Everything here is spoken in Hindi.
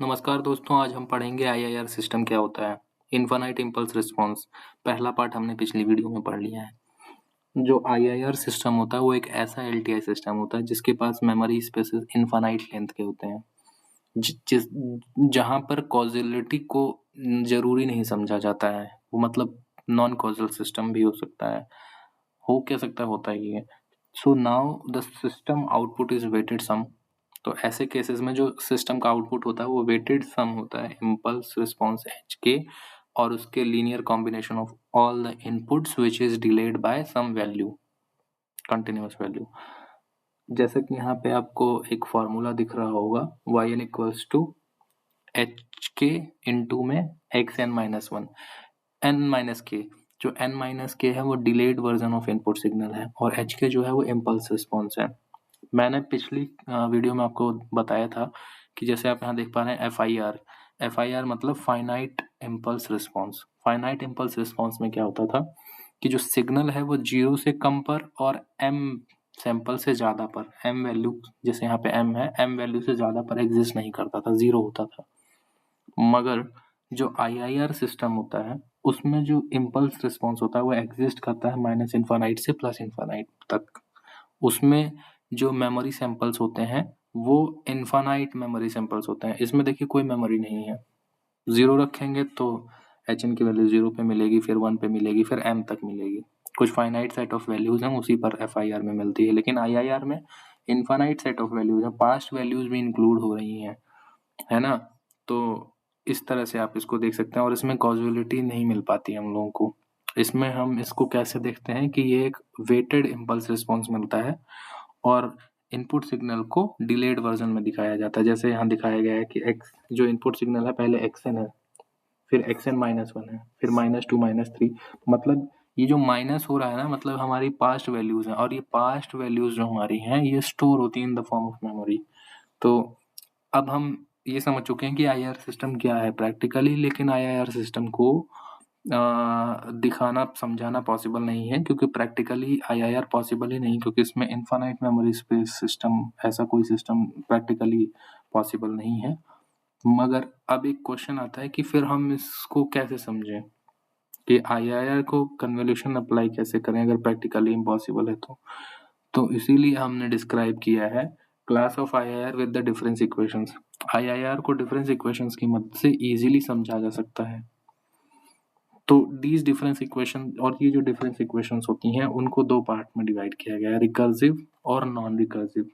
नमस्कार दोस्तों, आज हम पढ़ेंगे आईआईआर सिस्टम क्या होता है। इनफाइनाइट इम्पल्स रिस्पॉन्स पहला पार्ट हमने पिछली वीडियो में पढ़ लिया है। जो आईआईआर सिस्टम होता है वो एक ऐसा एलटीआई सिस्टम होता है जिसके पास मेमोरी स्पेसेस इनफाइनाइट लेंथ के होते हैं, जिस जहाँ पर कॉजेलिटी को जरूरी नहीं समझा जाता है। वो मतलब नॉन कॉजल सिस्टम भी हो सकता है, हो क्या सकता है, होता ही है। So now the system output is weighted sum. तो ऐसे केसेस में जो सिस्टम का आउटपुट होता है वो वेटेड सम होता है इम्पल्स रिस्पॉन्स एच के और उसके linear combination of all the inputs which is delayed by some value, continuous value. जैसे कि यहाँ पे आपको एक फॉर्मूला दिख रहा होगा, y n equals to H K into में X N minus one, N minus K. जो एन माइनस के है वो delayed version of input signal है और एच के जो है वो इम्पल्स रिस्पॉन्स है। मैंने पिछली वीडियो में आपको बताया था कि जैसे आप यहाँ देख पा रहे हैं एफ आई आर मतलब finite impulse response. Finite impulse response में क्या होता था कि जो सिग्नल है वो 0 से कम पर और m सैंपल से ज़्यादा पर, m वैल्यू जैसे यहाँ पे m है, m वैल्यू से ज़्यादा पर एग्जिस्ट नहीं करता था, 0 होता था। मगर जो आईआईआर सिस्टम होता है उसमें जो इम्पल्स रिस्पॉन्स होता है वो एग्जिस्ट करता है माइनस इन्फानाइट से प्लस इन्फानाइट तक। उसमें जो मेमोरी सैंपल्स होते हैं वो इन्फानाइट मेमोरी सैंपल्स होते हैं। इसमें देखिए कोई मेमोरी नहीं है। 0 रखेंगे तो एच एन की वैल्यू 0 पे मिलेगी, फिर 1 पे मिलेगी, फिर m तक मिलेगी। कुछ फाइनाइट सेट ऑफ वैल्यूज हैं उसी पर एफ आई आर में मिलती है, लेकिन आई आई आर में इन्फानाइट सेट ऑफ वैल्यूज हैं, पास्ट वैल्यूज भी इंक्लूड हो रही हैं, है ना। तो इस तरह से आप इसको देख सकते हैं और इसमें कॉजुअलिटी नहीं मिल पाती हम लोगों को। इसमें हम इसको कैसे देखते हैं कि ये एक वेटेड इम्पल्स रिस्पॉन्स मिलता है और इनपुट सिग्नल को डिलेड वर्जन में दिखाया जाता है। जैसे यहाँ दिखाया गया है कि एक्स जो इनपुट सिग्नल है पहले एक्सएन है, फिर एक्सएन माइनस वन है, फिर माइनस टू माइनस थ्री। मतलब ये जो माइनस हो रहा है ना, मतलब हमारी पास्ट वैल्यूज हैं और ये पास्ट वैल्यूज जो हमारी हैं ये स्टोर होती हैं in the form of memory. तो अब हम ये समझ चुके हैं कि आईआर सिस्टम क्या है प्रैक्टिकली, लेकिन आईआर सिस्टम को दिखाना समझाना पॉसिबल नहीं है क्योंकि प्रैक्टिकली आईआईआर पॉसिबल ही नहीं, क्योंकि इसमें इनफाइनाइट मेमोरी स्पेस सिस्टम, ऐसा कोई सिस्टम प्रैक्टिकली पॉसिबल नहीं है। मगर अब एक क्वेश्चन आता है कि फिर हम इसको कैसे समझें कि आईआईआर को कन्वोल्यूशन अप्लाई कैसे करें अगर प्रैक्टिकली इम्पॉसिबल है तो इसीलिए हमने डिस्क्राइब किया है class of IIR with the difference equations. IIR को डिफरेंस इक्वेशंस की मदद से इजीली समझा जा सकता है। तो दीज डिफरेंस इक्वेशन, और ये जो डिफरेंस इक्वेशंस होती हैं उनको दो पार्ट में डिवाइड किया गया है, रिकर्सिव और नॉन रिकर्सिव।